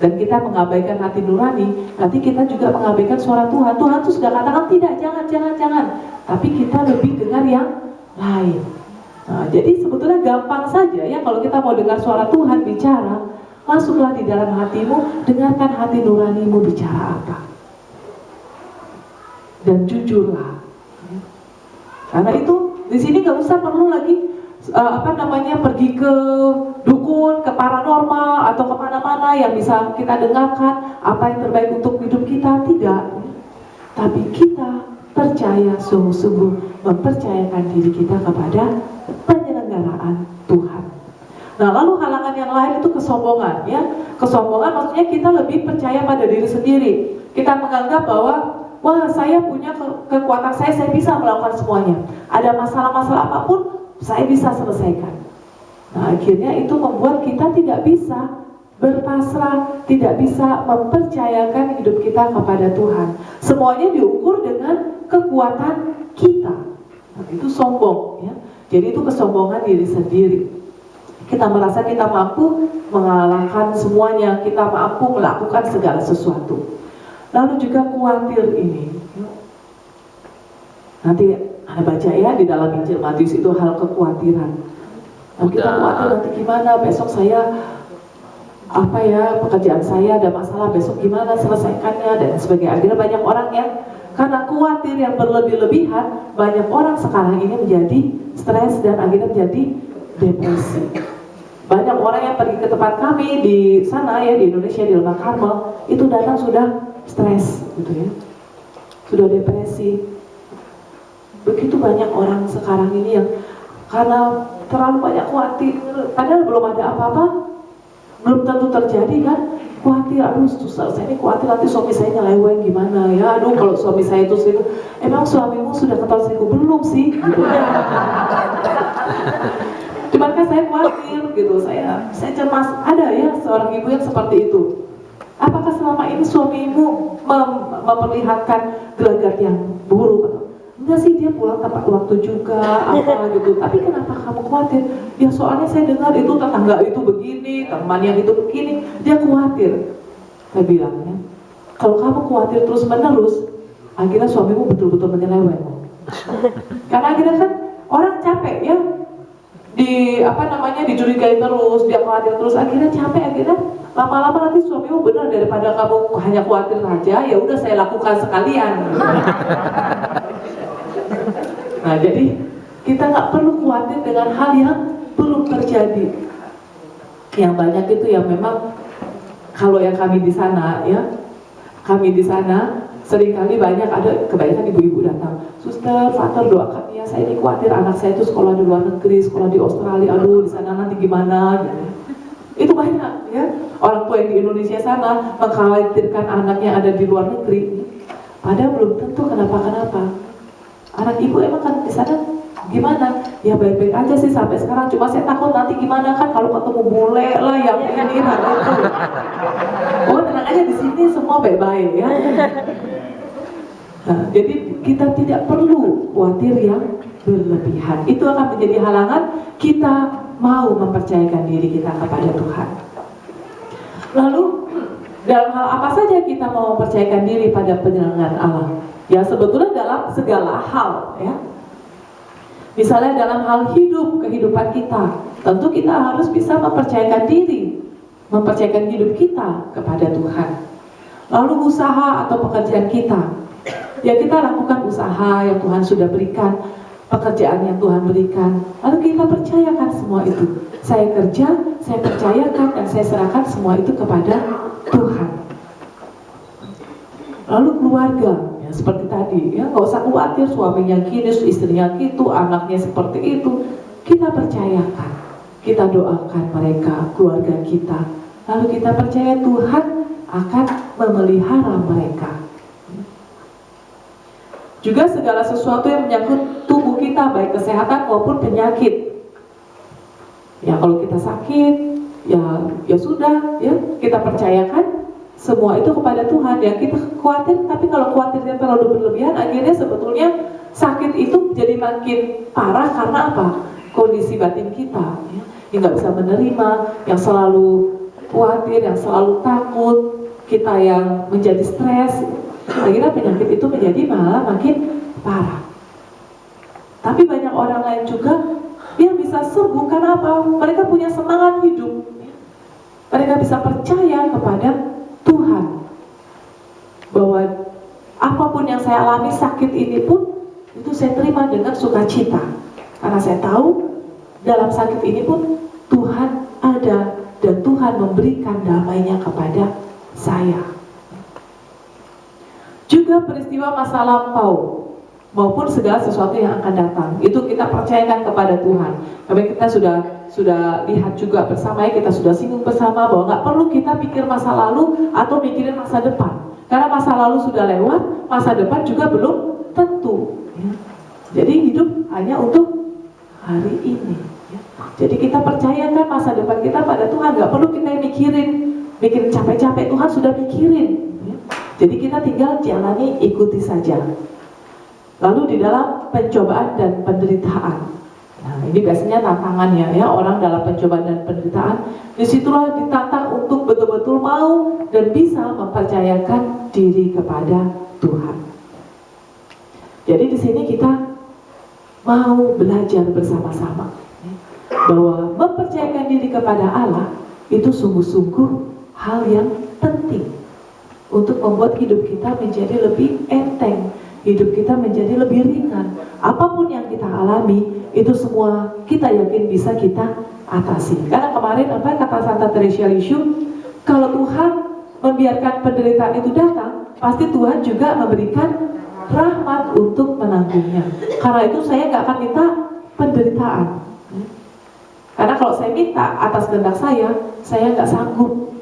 Dan kita mengabaikan hati nurani, nanti kita juga mengabaikan suara Tuhan. Tuhan itu sudah katakan tidak, jangan. Tapi kita lebih dengar yang lain. Nah, jadi sebetulnya gampang saja ya kalau kita mau dengar suara Tuhan bicara, masuklah di dalam hatimu, dengarkan hati nuranimu bicara apa. Dan jujurlah. Karena itu di sini nggak usah perlu lagi pergi ke dukun, ke paranormal atau kemana-mana yang bisa kita dengarkan apa yang terbaik untuk hidup kita, tidak. Tapi kita percaya sungguh-sungguh mempercayakan diri kita kepada penyelenggaraan Tuhan. Nah lalu halangan yang lain itu kesombongan, ya. Kesombongan maksudnya kita lebih percaya pada diri sendiri. Kita menganggap bahwa wah saya punya kekuatan, saya bisa melakukan semuanya. Ada masalah-masalah apapun saya bisa selesaikan. Nah akhirnya itu membuat kita tidak bisa berpasrah, tidak bisa mempercayakan hidup kita kepada Tuhan. Semuanya diukur dengan kekuatan kita. Nah, itu sombong, ya. Jadi itu kesombongan diri sendiri. Kita merasa kita mampu mengalahkan semuanya, kita mampu melakukan segala sesuatu. Lalu juga khawatir ini. Nanti Anda baca ya di dalam Injil Matius itu hal kekhawatiran. Nah, kita Udah. khawatir nanti gimana besok saya pekerjaan saya ada masalah, besok gimana selesaikannya dan sebagainya. Akhirnya banyak orang yang karena khawatir yang berlebih-lebihan, banyak orang sekarang ini menjadi stres dan akhirnya menjadi depresi. Banyak orang yang pergi ke tempat kami di sana ya, di Indonesia, di Lembah Karmel, itu datang sudah stres gitu ya, sudah depresi. Begitu banyak orang sekarang ini yang karena terlalu banyak khawatir, padahal belum ada apa-apa, belum tentu terjadi kan. Khawatir, aduh susah, saya ini khawatir nanti suami saya nyeleweng gimana ya, aduh kalau suami saya itu selingkuh. Emang suamimu sudah ketahuan selingkuh belum sih gitu. Cuman kan saya khawatir gitu, saya cemas. Ada ya seorang ibu yang seperti itu. Apakah selama ini suamimu memperlihatkan gelagat yang buruk? Enggak sih, dia pulang tepat waktu juga apa gitu. Tapi kenapa kamu khawatir? Ya soalnya saya dengar itu tetangga itu begini, teman yang itu begini, dia khawatir. Saya bilang ya, kalau kamu khawatir terus menerus, akhirnya suamimu betul-betul menyeleweng. Karena akhirnya kan orang capek ya, dicurigai terus, dia khawatir terus, akhirnya capek, akhirnya lama-lama nanti suamimu benar, daripada kamu hanya khawatir saja, ya udah saya lakukan sekalian. Nah jadi kita nggak perlu khawatir dengan hal yang belum terjadi. Yang banyak itu yang memang kalau yang kami di sana ya, kami di sana seringkali kebanyakan ibu-ibu datang, suster, Father doakan ya, saya ini khawatir anak saya itu sekolah di luar negeri, sekolah di Australia, aduh di sana nanti gimana gitu. Itu banyak ya, orang tua yang di Indonesia sana mengkhawatirkan anaknya ada di luar negeri, padahal belum tentu kenapa-kenapa. Anak ibu emang kan di sana gimana? Ya baik-baik aja sih sampai sekarang, cuma saya takut nanti gimana kan kalau ketemu bule lah yang ini gitu. Oh tenang aja, di sini semua baik-baik ya. Nah, jadi kita tidak perlu khawatir yang berlebihan. Itu akan menjadi halangan kita mau mempercayakan diri kita kepada Tuhan. Lalu dalam hal apa saja kita mau mempercayakan diri pada penyelenggaraan Allah? Ya sebetulnya dalam segala hal ya. Misalnya dalam hal kehidupan kita, tentu kita harus bisa mempercayakan diri, mempercayakan hidup kita kepada Tuhan. Lalu usaha atau pekerjaan kita, ya kita lakukan usaha yang Tuhan sudah berikan, pekerjaan yang Tuhan berikan, lalu kita percayakan semua itu. Saya kerja, saya percayakan dan saya serahkan semua itu kepada Tuhan. Lalu keluarga, ya seperti tadi, ya nggak usah khawatir suaminya gini, istrinya gitu, anaknya seperti itu. Kita percayakan, kita doakan mereka, keluarga kita. Lalu kita percaya Tuhan akan memelihara mereka. Juga segala sesuatu yang menyangkut tubuh kita, baik kesehatan maupun penyakit. Ya kalau kita sakit, ya sudah, ya kita percayakan semua itu kepada Tuhan. Ya kita khawatir, tapi kalau khawatirnya terlalu berlebihan, akhirnya sebetulnya sakit itu jadi makin parah karena apa? Kondisi batin kita, ya, yang nggak bisa menerima, yang selalu khawatir, yang selalu takut, kita yang menjadi stres. Akhirnya penyakit itu menjadi malah makin parah. Tapi banyak orang lain juga yang bisa sembuh karena apa? Mereka punya semangat hidup. Mereka bisa percaya kepada Tuhan bahwa apapun yang saya alami, sakit ini pun itu saya terima dengan sukacita, karena saya tahu dalam sakit ini pun Tuhan ada dan Tuhan memberikan damai-Nya kepada saya. Juga peristiwa masa lampau maupun segala sesuatu yang akan datang, itu kita percayakan kepada Tuhan. Tapi kita sudah lihat juga bersama ya, kita sudah singgung bersama bahwa nggak perlu kita pikir masa lalu atau mikirin masa depan, karena masa lalu sudah lewat, masa depan juga belum tentu ya. Jadi hidup hanya untuk hari ini ya. Jadi kita percayakan masa depan kita pada Tuhan, nggak perlu kita mikirin capek-capek, Tuhan sudah mikirin ya. Jadi kita tinggal jalani, ikuti saja. Lalu di dalam pencobaan dan penderitaan, nah ini biasanya tantangannya ya, orang dalam pencobaan dan penderitaan, disitulah ditantang untuk betul-betul mau dan bisa mempercayakan diri kepada Tuhan. Jadi di sini kita mau belajar bersama-sama bahwa mempercayakan diri kepada Allah itu sungguh-sungguh hal yang penting untuk membuat hidup kita menjadi lebih enteng, hidup kita menjadi lebih ringan. Apapun yang kita alami, itu semua kita yakin bisa kita atasi. Karena kemarin apa kata Santa Teresa Lisieux, kalau Tuhan membiarkan penderitaan itu datang, pasti Tuhan juga memberikan rahmat untuk menanggungnya. Karena itu saya nggak akan minta penderitaan. Karena kalau saya minta atas kehendak saya nggak sanggup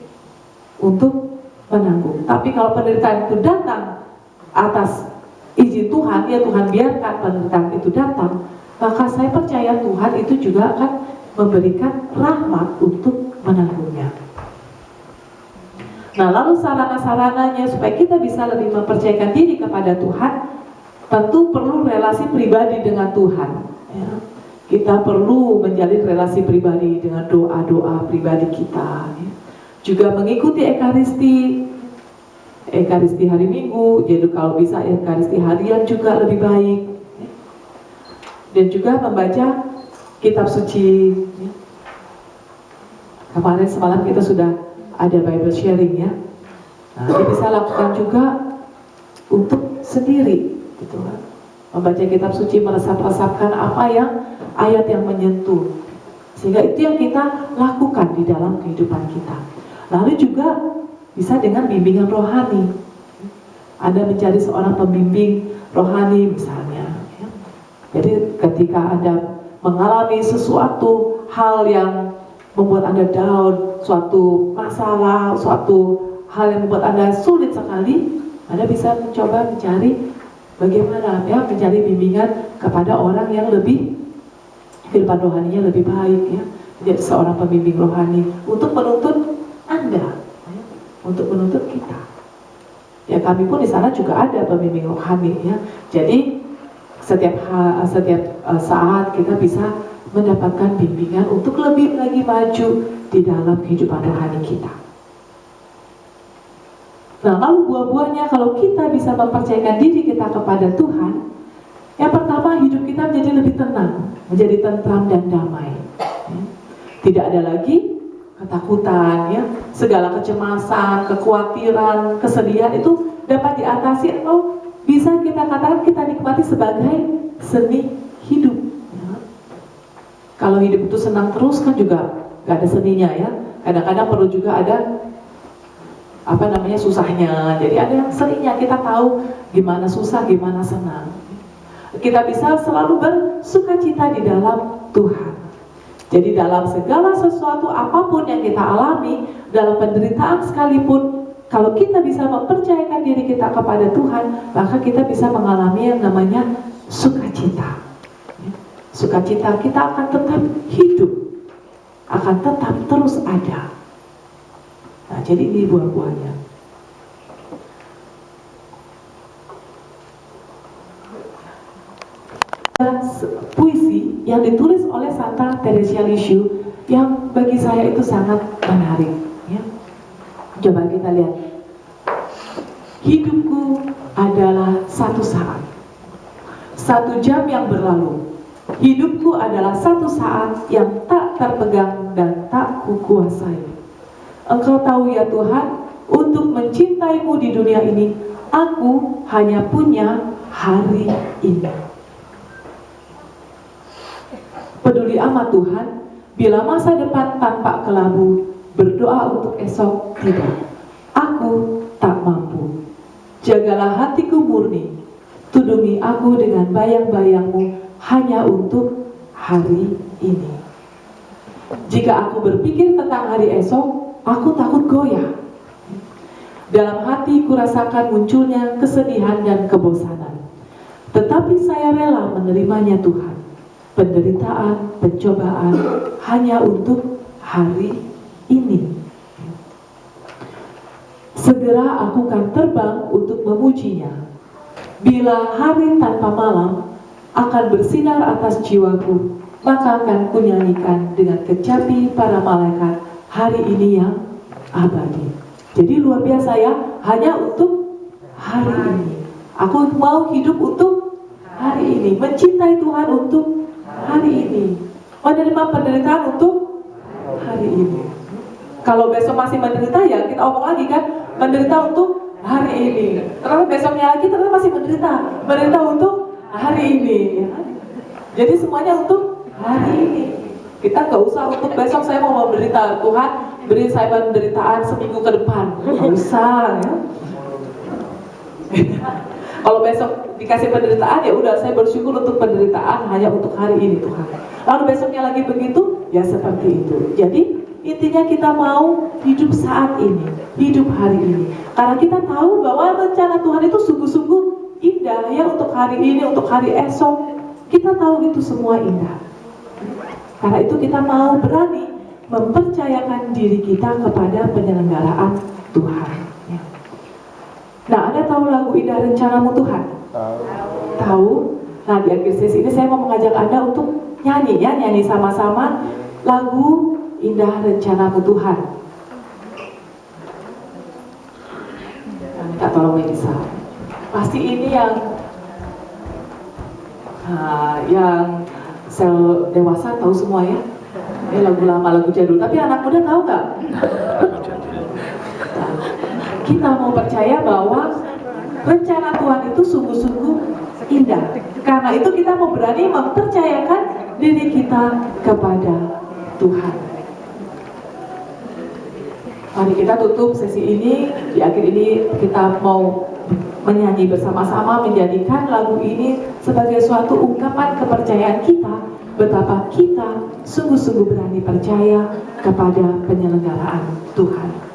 untuk menanggung. Tapi kalau penderitaan itu datang atas izin Tuhan, ya Tuhan biarkan penderitaan itu datang, maka saya percaya Tuhan itu juga akan memberikan rahmat untuk menanggungnya. Nah, lalu sarana-sarananya supaya kita bisa lebih mempercayakan diri kepada Tuhan, tentu perlu relasi pribadi dengan Tuhan. Ya. Kita perlu menjalin relasi pribadi dengan doa-doa pribadi kita. Ya. Juga mengikuti Ekaristi hari Minggu, jadi kalau bisa Ekaristi harian juga lebih baik. Ya. Dan juga membaca kitab suci. Ya. Kemarin semalam kita sudah ada Bible sharing ya. Nah, kita bisa lakukan juga untuk sendiri, gitu kan. Membaca kitab suci, meresap-resapkan apa yang ayat yang menyentuh, sehingga itu yang kita lakukan di dalam kehidupan kita. Lalu juga bisa dengan bimbingan rohani. Anda mencari seorang pembimbing rohani misalnya. Ya. Jadi ketika Anda mengalami sesuatu hal yang membuat Anda down, suatu masalah, suatu hal yang membuat Anda sulit sekali, Anda bisa mencoba mencari bagaimana ya, mencari bimbingan kepada orang yang lebih kehidupan rohaninya lebih baik ya, menjadi seorang pembimbing rohani untuk menuntut Anda, ya, untuk menuntut kita. Ya kami pun di sana juga ada pembimbing rohani ya. Jadi setiap saat kita bisa mendapatkan bimbingan untuk lebih lagi maju di dalam kehidupan rohani kita. Nah, lalu buah-buahnya kalau kita bisa mempercayakan diri kita kepada Tuhan, yang pertama hidup kita menjadi lebih tenang, menjadi tentram dan damai. Tidak ada lagi ketakutan, ya, segala kecemasan, kekhawatiran, kesedihan itu dapat diatasi atau bisa kita katakan kita nikmati sebagai seni hidup. Kalau hidup itu senang terus kan juga gak ada seninya ya. Kadang-kadang perlu juga ada susahnya. Jadi ada yang seninya, kita tahu gimana susah, gimana senang. Kita bisa selalu bersukacita di dalam Tuhan. Jadi dalam segala sesuatu apapun yang kita alami, dalam penderitaan sekalipun, kalau kita bisa mempercayakan diri kita kepada Tuhan, maka kita bisa mengalami yang namanya sukacita. Sukacita kita akan tetap hidup, akan tetap terus ada. Nah, jadi ini buah-buahnya. Puisi yang ditulis oleh Santa Teresa Lisieux yang bagi saya itu sangat menarik. Ya. Coba kita lihat. Hidupku adalah satu saat, 1 jam yang berlalu. Hidupku adalah 1 saat yang tak terpegang dan tak kukuasai. Engkau tahu ya Tuhan, untuk mencintaimu di dunia ini, aku hanya punya hari ini. Peduli amat Tuhan, bila masa depan tampak kelabu, berdoa untuk esok tidak. Aku tak mampu. Jagalah hatiku murni, tudungi aku dengan bayang-bayangmu, hanya untuk hari ini. Jika aku berpikir tentang hari esok, aku takut goyah. Dalam hati kurasakan munculnya kesedihan dan kebosanan. Tetapi saya rela menerimanya Tuhan. Penderitaan, pencobaan hanya untuk hari ini. Segera aku akan terbang untuk memujinya. Bila hari tanpa malam akan bersinar atas jiwaku, maka akan kunyanyikan dengan kecapi para malaikat hari ini yang abadi. Jadi luar biasa ya, hanya untuk hari ini. Aku mau hidup untuk hari ini, mencintai Tuhan untuk hari ini, menerima penderitaan untuk hari ini. Kalau besok masih menderita, ya kita omong lagi kan, menderita untuk hari ini. Terus besoknya lagi ternyata masih menderita untuk hari ini. Ya kan? Jadi semuanya untuk hari ini. Kita nggak usah untuk besok saya mau menderita, Tuhan beri saya penderitaan seminggu ke depan. Nggak usah. Ya. Kalau besok dikasih penderitaan, ya udah saya bersyukur untuk penderitaan hanya untuk hari ini Tuhan. Lalu besoknya lagi begitu, ya seperti itu. Jadi intinya kita mau hidup saat ini, hidup hari ini. Karena kita tahu bahwa rencana Tuhan itu sungguh-sungguh indah ya, untuk hari ini, untuk hari esok. Kita tahu itu semua indah. Karena itu kita mau berani mempercayakan diri kita kepada penyelenggaraan Tuhan. Ya. Nah, Anda tahu lagu Indah Rencanamu Tuhan? Tahu? Nah, di akhir sesi ini saya mau mengajak Anda untuk nyanyi ya, nyanyi sama-sama lagu Indah Rencanamu Tuhan. Nah, minta tolong Melisa. Pasti ini yang sel dewasa tahu semua ya. Ini lagu lama, lagu jadul. Tapi anak muda tahu nggak? Kita mau percaya bahwa rencana Tuhan itu sungguh-sungguh indah. Karena itu kita mau berani mempercayakan diri kita kepada Tuhan. Mari kita tutup sesi ini. Di akhir ini kita mau menyanyi bersama-sama, menjadikan lagu ini sebagai suatu ungkapan kepercayaan kita, betapa kita sungguh-sungguh berani percaya kepada penyelenggaraan Tuhan.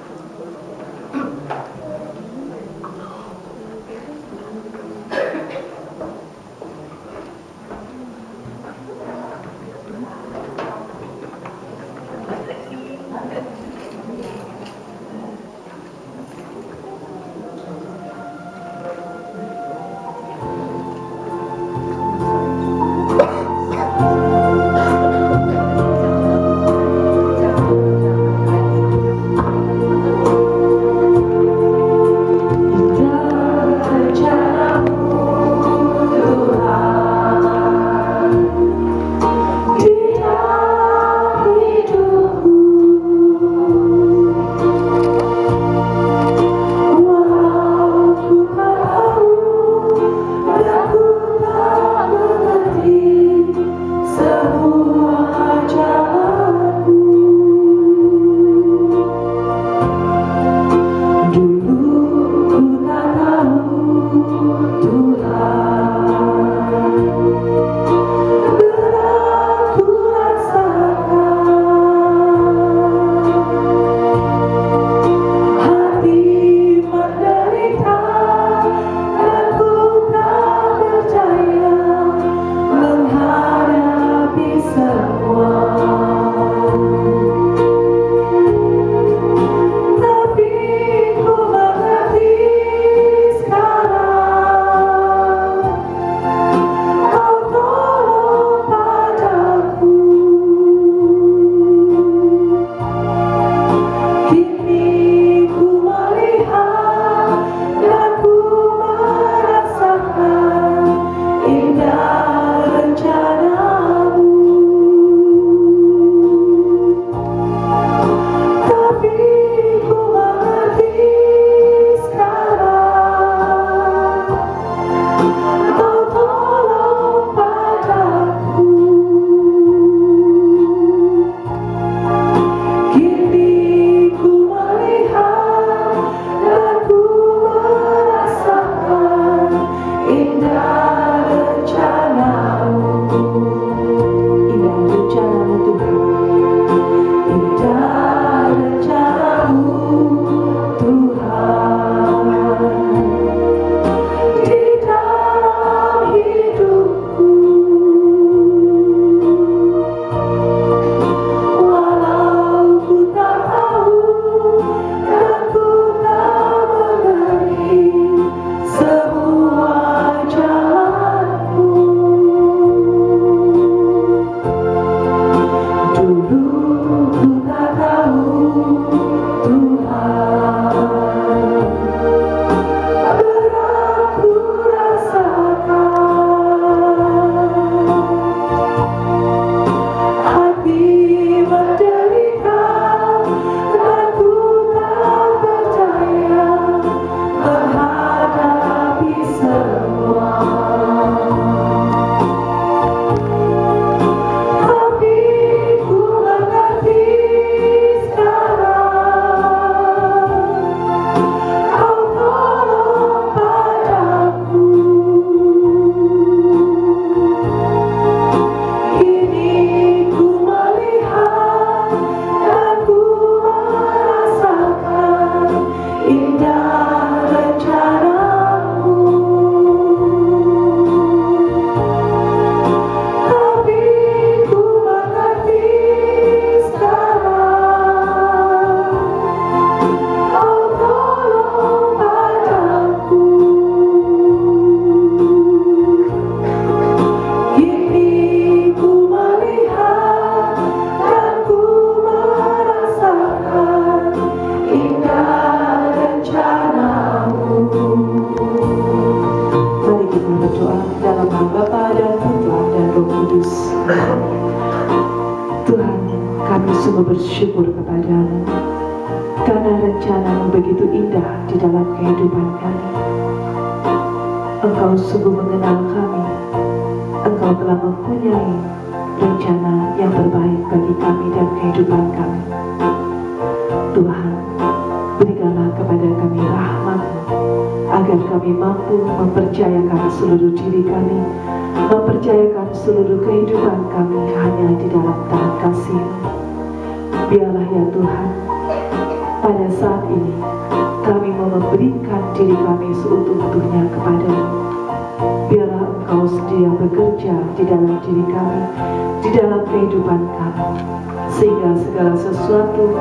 sungguh bersyukur kepadamu karena rencana-Mu begitu indah di dalam kehidupan kami. Engkau sungguh mengenal kami. Engkau telah mempunyai rencana yang terbaik bagi kami dan kehidupan kami. Tuhan, berikanlah kepada kami rahmat-Mu agar kami mampu mempercayakan seluruh diri kami, mempercayakan seluruh kehidupan kami hanya di dalam tangan kasih-Mu. Biarlah ya Tuhan, pada saat ini kami mau memberikan diri kami seutuh-utuhnya kepada-Mu. Biarlah Engkau sendiri yang bekerja di dalam diri kami, di dalam kehidupan kami, sehingga segala sesuatu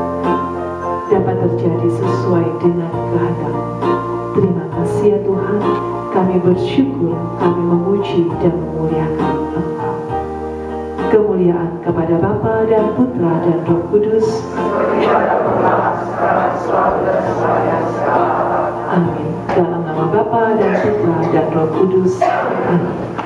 dapat terjadi sesuai dengan kehendak-Mu. Terima kasih ya Tuhan, kami bersyukur, kami memuji dan memuliakan Engkau. Kemuliaan kepada Bapa dan Putra dan Roh Kudus. Amin. Dalam nama Bapa dan Putra dan Roh Kudus. Amin.